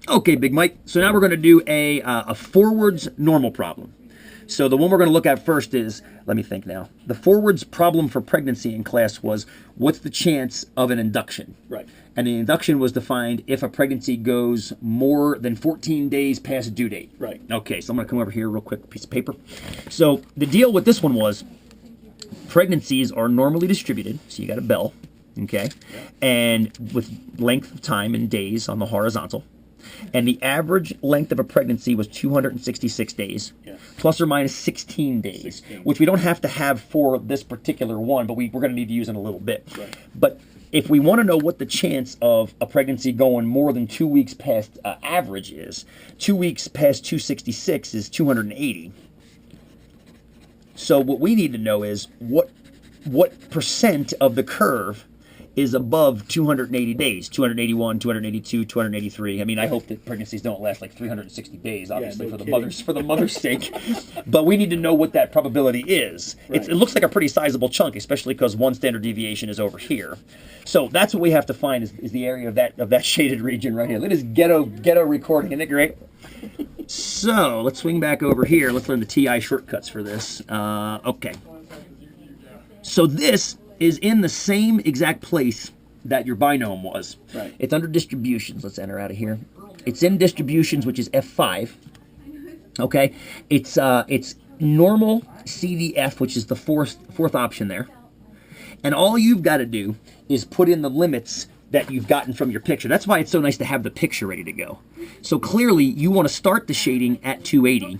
Okay, Big Mike. So now we're going to do a forwards normal problem. So the one we're going to look at first is, let me think now. The forwards problem for pregnancy in class was, what's the chance of an induction? Right. And the induction was defined if a pregnancy goes more than 14 days past due date. Right. Okay, so I'm going to come over here real quick, piece of paper. So the deal with this one was, pregnancies are normally distributed, so you got a bell, okay? Yeah. And with length of time in days on the horizontal. And the average length of a pregnancy was 266 days, Yeah. plus or minus 16 days, 16. which we don't have to have for this particular one, but we're going to need to use in a little bit. Right. But if we want to know what the chance of a pregnancy going more than 2 weeks past average is, 2 weeks past 266 is 280. So what we need to know is what percent of the curve is above 280 days, 281, 282, 283. I mean, I hope that pregnancies don't last like 360 days, obviously, no for the kidding. mother's sake. But we need to know what that probability is. Right. It looks like a pretty sizable chunk, especially because one standard deviation is over here. So that's what we have to find is the area of that shaded region right here. Look at this ghetto recording. Isn't it great? So let's swing back over here. Let's learn the TI shortcuts for this. Okay. So this is in the same exact place that your binom was. Right. It's under distributions. Let's enter out of here. It's in distributions, which is F5. Okay. It's normal CDF, which is the fourth option there. And all you've got to do is put in the limits that you've gotten from your picture. That's why it's so nice to have the picture ready to go. So clearly, you want to start the shading at 280,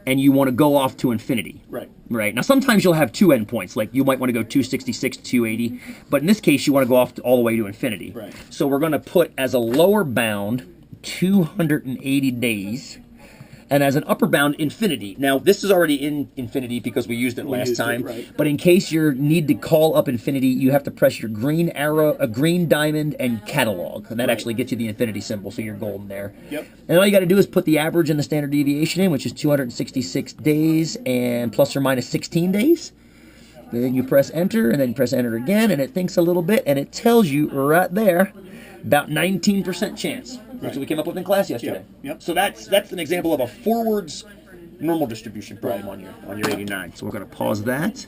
and you want to go off to infinity. Right. Right. Now, sometimes you'll have two endpoints. Like, you might want to go 266 to 280. But in this case, you want to go off all the way to infinity. Right. So we're going to put as a lower bound 280 days. And as an upper bound, infinity. Now, this is already in infinity because we used it last time. Right. But in case you need to call up infinity, you have to press your green arrow, a green diamond, and catalog. And that actually gets you the infinity symbol, so you're golden there. Yep. And all you got to do is put the average and the standard deviation in, which is 266 days and plus or minus 16 days. Then you press enter, and then you press enter again, and it thinks a little bit, and it tells you right there about 19% chance. That's what we came up with in class yesterday. Yep. So that's an example of a forwards normal distribution problem on your 89. So we're going to pause that.